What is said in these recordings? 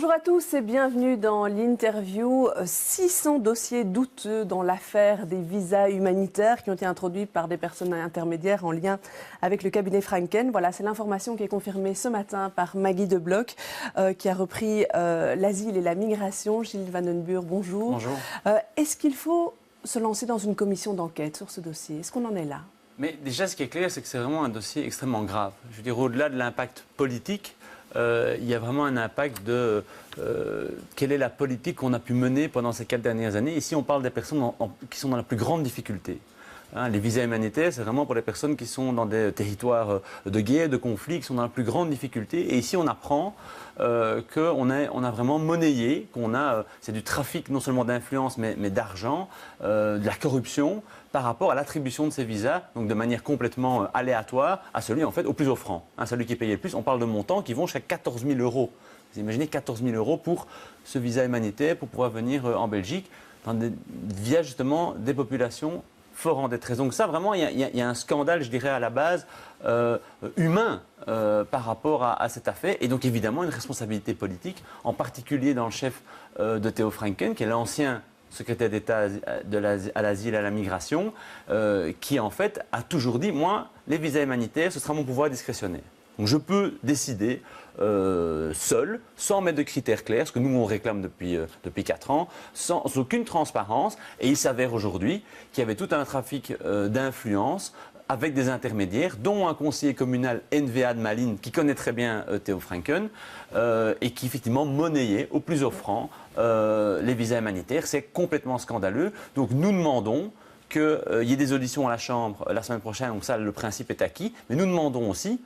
Bonjour à tous et bienvenue dans l'interview. 600 dossiers douteux dans l'affaire des visas humanitaires qui ont été introduits par des personnes intermédiaires en lien avec le cabinet Franken. Voilà, c'est l'information qui est confirmée ce matin par Maggie De Block, qui a repris l'asile et la migration. Gilles Vandenburg, bonjour. Bonjour. Est-ce qu'il faut se lancer dans une commission d'enquête sur ce dossier? Est-ce qu'on en est là? Mais déjà, ce qui est clair, c'est que c'est vraiment un dossier extrêmement grave. Je veux dire, au-delà de l'impact politique, il y a vraiment un impact de quelle est la politique qu'on a pu mener pendant ces 4 dernières années. Ici, on parle des personnes qui sont dans la plus grande difficulté. Les visas humanitaires, c'est vraiment pour les personnes qui sont dans des territoires de guerre, de conflit, qui sont dans la plus grande difficulté. Et ici, on apprend qu'on a vraiment monnayé, c'est du trafic non seulement d'influence, mais d'argent, de la corruption, par rapport à l'attribution de ces visas, donc de manière complètement aléatoire, à celui en fait au plus offrant, celui qui payait le plus. On parle de montants qui vont jusqu'à 14 000 euros. Vous imaginez 14 000 euros pour ce visa humanitaire, pour pouvoir venir en Belgique, via justement des populations fort en détresse. Donc ça, vraiment, il y a un scandale, je dirais, à la base, humain par rapport à cette affaire. Et donc, évidemment, une responsabilité politique, en particulier dans le chef de Theo Franken, qui est l'ancien secrétaire d'État à l'asile et à la migration, qui, en fait, a toujours dit, moi, les visas humanitaires, ce sera mon pouvoir discrétionnaire. Donc, je peux décider seul, sans mettre de critères clairs, ce que nous on réclame depuis 4 ans, sans aucune transparence. Et il s'avère aujourd'hui qu'il y avait tout un trafic d'influence avec des intermédiaires, dont un conseiller communal NVA de Malines, qui connaît très bien Theo Franken, et qui effectivement monnayait au plus offrant les visas humanitaires. C'est complètement scandaleux. Donc nous demandons qu'il y ait des auditions à la Chambre la semaine prochaine, donc ça le principe est acquis, mais nous demandons aussi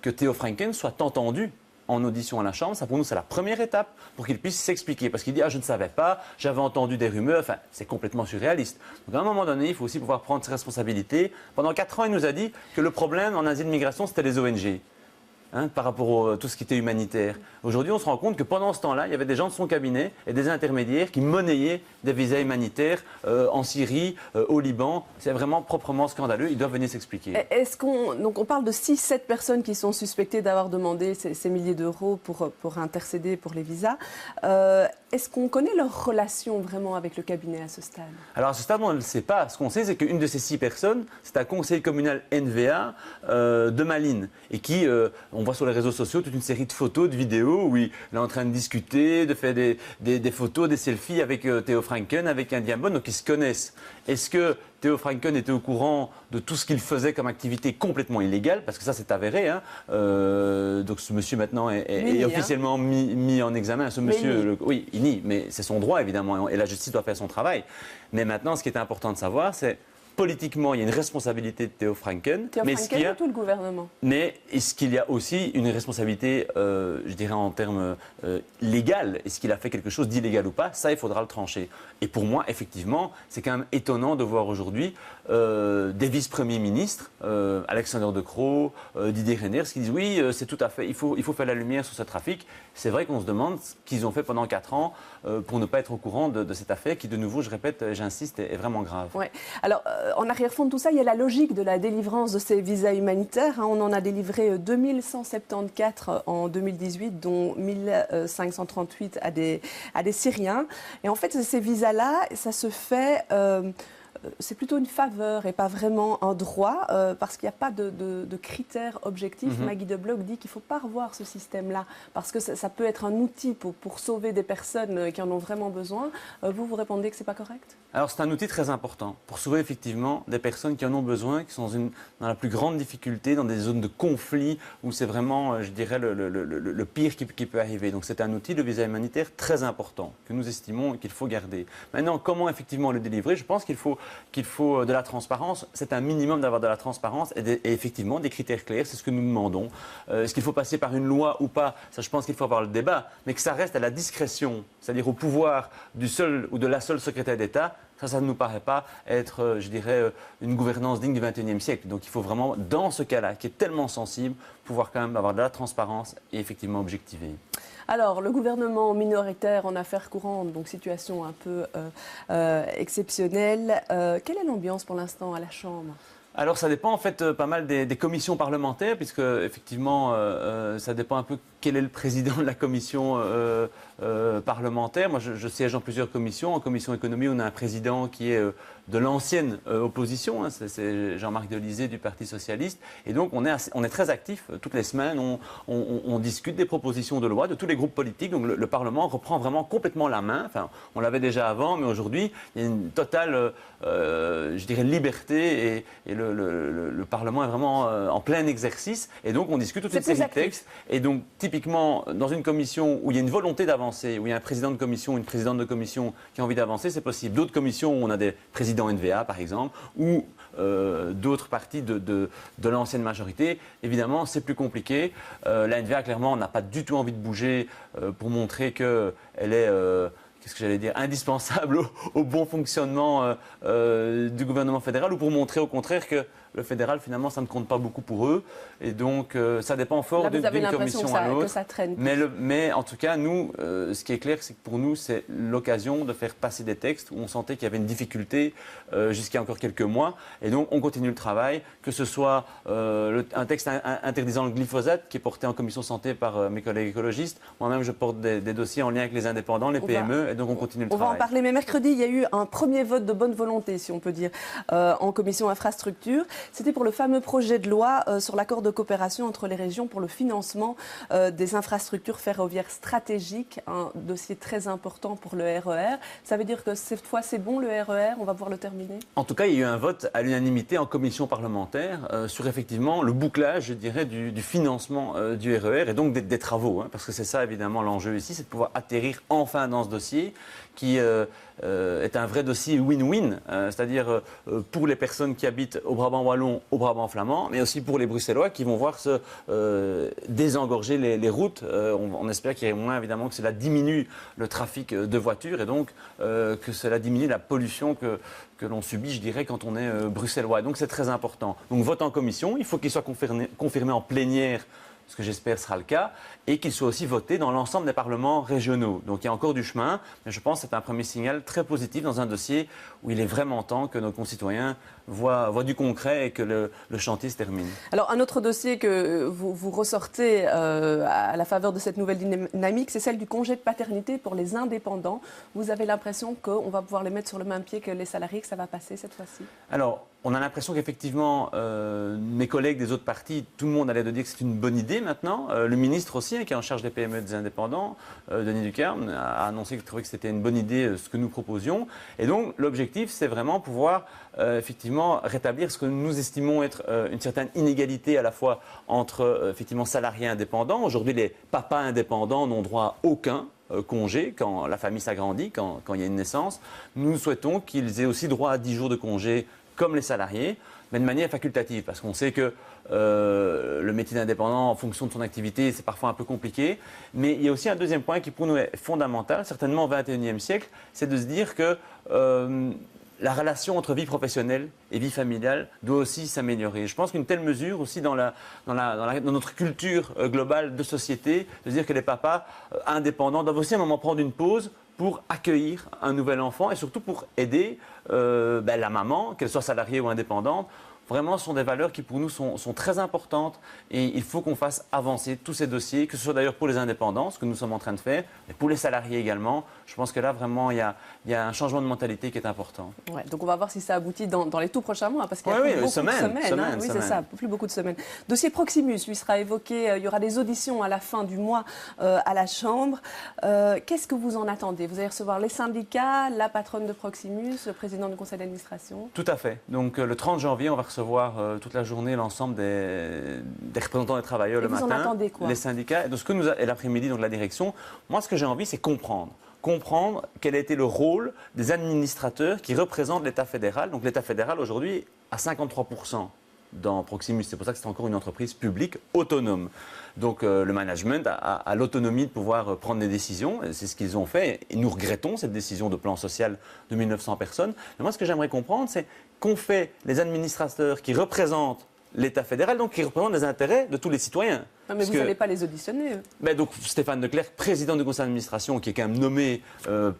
que Theo Franken soit entendu en audition à la Chambre. Ça, pour nous, c'est la première étape pour qu'il puisse s'expliquer. Parce qu'il dit « Ah, je ne savais pas, j'avais entendu des rumeurs ». Enfin, c'est complètement surréaliste. Donc, à un moment donné, il faut aussi pouvoir prendre ses responsabilités. Pendant 4 ans, il nous a dit que le problème en asile et migration, c'était les ONG. Par rapport à tout ce qui était humanitaire. Aujourd'hui, on se rend compte que pendant ce temps-là, il y avait des gens de son cabinet et des intermédiaires qui monnayaient des visas humanitaires en Syrie, au Liban. C'est vraiment proprement scandaleux. Ils doivent venir s'expliquer. Donc on parle de 6-7 personnes qui sont suspectées d'avoir demandé ces milliers d'euros pour intercéder pour les visas. Est-ce qu'on connaît leur relation vraiment avec le cabinet à ce stade? Alors à ce stade, on ne le sait pas. Ce qu'on sait, c'est qu'une de ces 6 personnes, c'est un conseiller communal NVA de Malines et qui... on voit sur les réseaux sociaux toute une série de photos, de vidéos où il est en train de discuter, de faire des photos, des selfies avec Theo Franken, avec un diamant, donc ils se connaissent. Est-ce que Theo Franken était au courant de tout ce qu'il faisait comme activité complètement illégale? Parce que ça, c'est avéré. Donc ce monsieur maintenant est officiellement mis en examen. Ce monsieur, oui, il nie, mais c'est son droit évidemment, et la justice doit faire son travail. Mais maintenant, ce qui est important de savoir, c'est politiquement, il y a une responsabilité de Theo Franken. Theo Franken ou tout le gouvernement? Mais est-ce qu'il y a aussi une responsabilité, je dirais en termes légal? Est-ce qu'il a fait quelque chose d'illégal ou pas? Ça, il faudra le trancher. Et pour moi, effectivement, c'est quand même étonnant de voir aujourd'hui des vice-premiers ministres, Alexander De Croo, Didier Reynders, qui disent oui, c'est tout à fait, il faut faire la lumière sur ce trafic. C'est vrai qu'on se demande ce qu'ils ont fait pendant 4 ans pour ne pas être au courant de cette affaire qui, de nouveau, je répète, j'insiste, est vraiment grave. Ouais. Alors, en arrière-fond de tout ça, il y a la logique de la délivrance de ces visas humanitaires. On en a délivré 2174 en 2018, dont 1538 à des Syriens. Et en fait, ces visas-là, ça se fait... c'est plutôt une faveur et pas vraiment un droit, parce qu'il n'y a pas de critères objectifs. Maggie De Block dit qu'il ne faut pas revoir ce système-là, parce que ça peut être un outil pour sauver des personnes qui en ont vraiment besoin. Vous répondez que ce n'est pas correct? Alors c'est un outil très important pour sauver effectivement des personnes qui en ont besoin, qui sont dans la plus grande difficulté, dans des zones de conflit où c'est vraiment, je dirais, le pire qui peut arriver. Donc c'est un outil de visa humanitaire très important que nous estimons et qu'il faut garder. Maintenant, comment effectivement le délivrer? Je pense qu'il faut de la transparence. C'est un minimum d'avoir de la transparence et effectivement des critères clairs. C'est ce que nous demandons. Est-ce qu'il faut passer par une loi ou pas? Ça, je pense qu'il faut avoir le débat, mais que ça reste à la discrétion, c'est-à-dire au pouvoir du seul ou de la seule secrétaire d'État. Ça ne nous paraît pas être, je dirais, une gouvernance digne du XXIe siècle. Donc il faut vraiment, dans ce cas-là, qui est tellement sensible, pouvoir quand même avoir de la transparence et effectivement objectiver. Alors, le gouvernement minoritaire en affaires courantes, donc situation un peu exceptionnelle. Quelle est l'ambiance pour l'instant à la Chambre? Alors ça dépend en fait pas mal des commissions parlementaires, puisque effectivement ça dépend un peu quel est le président de la commission parlementaire. Moi, je siège dans plusieurs commissions. En commission économie, on a un président qui est de l'ancienne opposition. Hein, c'est Jean-Marc Delisée du Parti socialiste. Et donc, on est très actif. Toutes les semaines, on discute des propositions de loi de tous les groupes politiques. Donc, le Parlement reprend vraiment complètement la main. Enfin, on l'avait déjà avant, mais aujourd'hui, il y a une totale, je dirais, liberté. Et le Parlement est vraiment en plein exercice. Et donc, on discute toute une série de textes. Et donc, typiquement, dans une commission où il y a une volonté d'avancer, où il y a un président de commission, une présidente de commission qui a envie d'avancer, c'est possible. D'autres commissions où on a des présidents NVA, par exemple, ou d'autres partis de l'ancienne majorité, évidemment, c'est plus compliqué. La NVA, clairement, n'a pas du tout envie de bouger pour montrer qu'elle est... qu'est-ce que j'allais dire, indispensable au bon fonctionnement du gouvernement fédéral, ou pour montrer au contraire que le fédéral, finalement, ça ne compte pas beaucoup pour eux. Et donc, ça dépend fort d'une commission à l'autre. Mais en tout cas, nous, ce qui est clair, c'est que pour nous, c'est l'occasion de faire passer des textes où on sentait qu'il y avait une difficulté jusqu'à encore quelques mois. Et donc, on continue le travail, que ce soit un texte interdisant le glyphosate qui est porté en commission santé par mes collègues écologistes. Moi-même, je porte des dossiers en lien avec les indépendants, les PME, et donc on continue le travail. On va en parler, mais mercredi, il y a eu un premier vote de bonne volonté, si on peut dire, en commission infrastructure. C'était pour le fameux projet de loi sur l'accord de coopération entre les régions pour le financement des infrastructures ferroviaires stratégiques, un dossier très important pour le RER. Ça veut dire que cette fois, c'est bon, le RER, on va pouvoir le terminer? En tout cas, il y a eu un vote à l'unanimité en commission parlementaire sur effectivement le bouclage, je dirais, du financement du RER et donc des travaux. Hein, parce que c'est ça, évidemment, l'enjeu ici, c'est de pouvoir atterrir enfin dans ce dossier qui est un vrai dossier win-win, c'est-à-dire pour les personnes qui habitent au Brabant wallon, au Brabant flamand, mais aussi pour les Bruxellois qui vont voir se désengorger les routes. On espère qu'il y ait moins, évidemment, que cela diminue le trafic de voitures et donc que cela diminue la pollution que l'on subit, je dirais, quand on est bruxellois. Donc c'est très important. Donc vote en commission, il faut qu'il soit confirmé en plénière, ce que j'espère sera le cas, et qu'il soit aussi voté dans l'ensemble des parlements régionaux. Donc il y a encore du chemin, mais je pense que c'est un premier signal très positif dans un dossier où il est vraiment temps que nos concitoyens voient du concret et que le chantier se termine. Alors un autre dossier que vous ressortez à la faveur de cette nouvelle dynamique, c'est celle du congé de paternité pour les indépendants. Vous avez l'impression qu'on va pouvoir les mettre sur le même pied que les salariés, que ça va passer cette fois-ci? Alors, on a l'impression qu'effectivement, mes collègues des autres partis, tout le monde allait de dire que c'est une bonne idée maintenant. Le ministre aussi, qui est en charge des PME et des indépendants, Denis Ducarme, a annoncé qu'il trouvait que c'était une bonne idée ce que nous proposions. Et donc, l'objectif, c'est vraiment pouvoir effectivement rétablir ce que nous estimons être une certaine inégalité à la fois entre effectivement salariés et indépendants. Aujourd'hui, les papas indépendants n'ont droit à aucun congé quand la famille s'agrandit, quand il y a une naissance. Nous souhaitons qu'ils aient aussi droit à 10 jours de congé comme les salariés, mais de manière facultative, parce qu'on sait que le métier d'indépendant, en fonction de son activité, c'est parfois un peu compliqué. Mais il y a aussi un deuxième point qui pour nous est fondamental, certainement au XXIe siècle, c'est de se dire que la relation entre vie professionnelle et vie familiale doit aussi s'améliorer. Je pense qu'une telle mesure aussi dans notre culture globale de société, de se dire que les papas indépendants doivent aussi à un moment prendre une pause pour accueillir un nouvel enfant et surtout pour aider la maman, qu'elle soit salariée ou indépendante. Vraiment, ce sont des valeurs qui, pour nous, sont très importantes et il faut qu'on fasse avancer tous ces dossiers, que ce soit d'ailleurs pour les indépendants, ce que nous sommes en train de faire, mais pour les salariés également. Je pense que là, vraiment, il y a un changement de mentalité qui est important. Ouais, donc on va voir si ça aboutit dans les tout prochains mois, parce qu'il y a plus beaucoup de semaines. Oui, c'est ça, plus beaucoup de semaines. Dossier Proximus, lui, sera évoqué. Il y aura des auditions à la fin du mois à la Chambre. Qu'est-ce que vous en attendez? Vous allez recevoir les syndicats, la patronne de Proximus, le président du conseil d'administration? Tout à fait. Donc le 30 janvier, on va recevoir toute la journée l'ensemble des représentants des travailleurs le matin. Vous en attendez quoi? Les syndicats. Donc, ce que nous et l'après-midi, donc la direction. Moi, ce que j'ai envie, c'est comprendre quel a été le rôle des administrateurs qui représentent l'État fédéral. Donc l'État fédéral, aujourd'hui, à 53% dans Proximus. C'est pour ça que c'est encore une entreprise publique autonome. Donc le management a l'autonomie de pouvoir prendre des décisions. C'est ce qu'ils ont fait. Et nous regrettons cette décision de plan social de 1900 personnes. Mais moi, ce que j'aimerais comprendre, c'est qu'ont fait les administrateurs qui représentent l'État fédéral, donc qui représente les intérêts de tous les citoyens. Non, mais vous n'allez pas les auditionner. Donc Stéphane Leclerc, président du conseil d'administration, qui est quand même nommé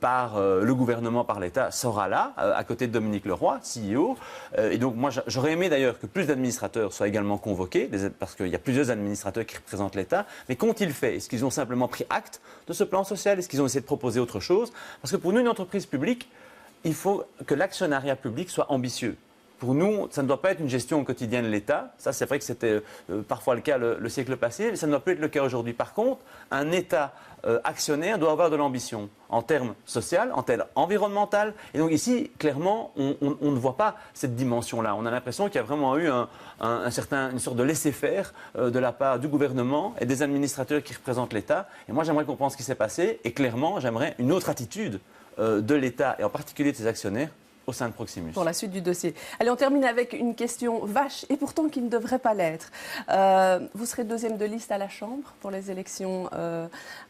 par le gouvernement, par l'État, sera là, à côté de Dominique Leroy, CEO. Et donc moi, j'aurais aimé d'ailleurs que plus d'administrateurs soient également convoqués, parce qu'il y a plusieurs administrateurs qui représentent l'État. Mais qu'ont-ils fait? Est-ce qu'ils ont simplement pris acte de ce plan social? Est-ce qu'ils ont essayé de proposer autre chose? Parce que pour nous, une entreprise publique, il faut que l'actionnariat public soit ambitieux. Pour nous, ça ne doit pas être une gestion au quotidien de l'État. Ça, c'est vrai que c'était parfois le cas le siècle passé, mais ça ne doit plus être le cas aujourd'hui. Par contre, un État actionnaire doit avoir de l'ambition en termes sociaux, en termes environnementaux. Et donc ici, clairement, on ne voit pas cette dimension-là. On a l'impression qu'il y a vraiment eu une sorte de laisser-faire de la part du gouvernement et des administrateurs qui représentent l'État. Et moi, j'aimerais comprendre ce qui s'est passé. Et clairement, j'aimerais une autre attitude de l'État, et en particulier de ses actionnaires, au sein de Proximus. Pour la suite du dossier. Allez, on termine avec une question vache et pourtant qui ne devrait pas l'être. Vous serez deuxième de liste à la Chambre pour les élections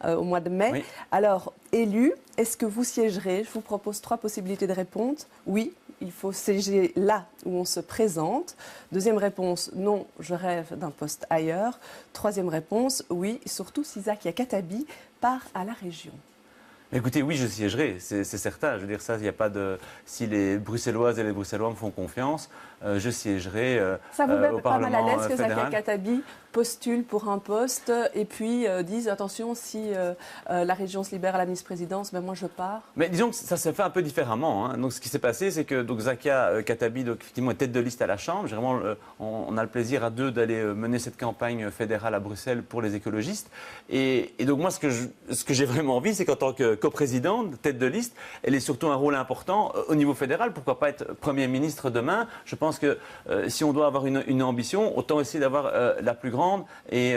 au mois de mai. Oui. Alors, élu, est-ce que vous siégerez? Je vous propose 3 possibilités de réponse. Oui, il faut siéger là où on se présente. Deuxième réponse, non, je rêve d'un poste ailleurs. Troisième réponse, oui, surtout si Zakia Khattabi part à la région. Écoutez, oui, je siégerai, c'est certain. Je veux dire, ça, il n'y a pas de. Si les Bruxelloises et les Bruxellois me font confiance, je siégerai ça vous met au pas mal à Parlement l'aise que Zakia fédéral. Khattabi postule pour un poste et puis dise attention, si la région se libère à la ministre-présidence, ben moi je pars. Mais disons que ça s'est fait un peu différemment. Hein. Donc, ce qui s'est passé, c'est que donc, Zakia Khattabi, donc, effectivement, est tête de liste à la Chambre. Vraiment, on a le plaisir à deux d'aller mener cette campagne fédérale à Bruxelles pour les écologistes. Et donc, moi, ce que j'ai vraiment envie, c'est qu'en tant que coprésidente, tête de liste, elle ait surtout un rôle important au niveau fédéral. Pourquoi pas être Premier ministre demain? Je pense que si on doit avoir une ambition, autant essayer d'avoir la plus grande et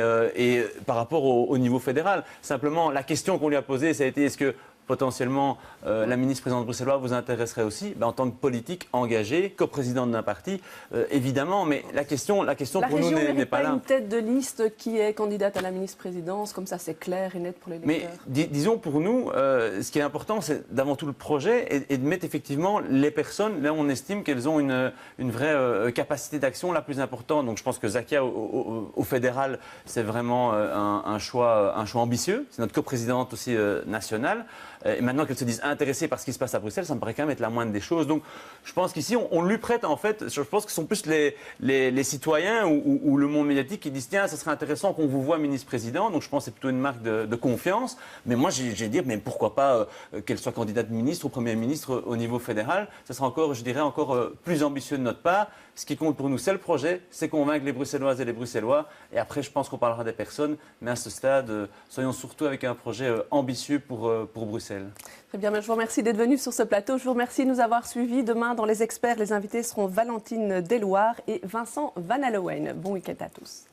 par rapport au niveau fédéral. Simplement, la question qu'on lui a posée, ça a été est-ce que potentiellement la ministre-présidente bruxelloise vous intéresserait aussi en tant que politique engagée, coprésidente d'un parti, évidemment, mais la question pour nous n'est pas là. Une tête de liste qui est candidate à la ministre-présidence, comme ça c'est clair et net pour les lecteurs. Mais disons pour nous, ce qui est important, c'est d'avant tout le projet et de mettre effectivement les personnes là où on estime qu'elles ont une vraie capacité d'action la plus importante. Donc je pense que Zakia au fédéral, c'est vraiment un choix ambitieux. C'est notre coprésidente aussi nationale. Et maintenant qu'elles se disent intéressées par ce qui se passe à Bruxelles, ça me paraît quand même être la moindre des choses. Donc je pense qu'ici, on lui prête en fait, je pense que ce sont plus les citoyens ou le monde médiatique qui disent tiens, ça serait intéressant qu'on vous voit ministre-président. Donc je pense que c'est plutôt une marque de confiance. Mais moi, j'ai dit, mais pourquoi pas qu'elle soit candidate ministre ou Premier ministre au niveau fédéral? Ça sera encore, je dirais, encore plus ambitieux de notre part. Ce qui compte pour nous, c'est le projet, c'est convaincre les Bruxelloises et les Bruxellois. Et après, je pense qu'on parlera des personnes. Mais à ce stade, soyons surtout avec un projet ambitieux pour Bruxelles. Très bien, je vous remercie d'être venu sur ce plateau. Je vous remercie de nous avoir suivis. Demain, dans les experts, les invités seront Valentine Deloire et Vincent Van Allowen. Bon week-end à tous.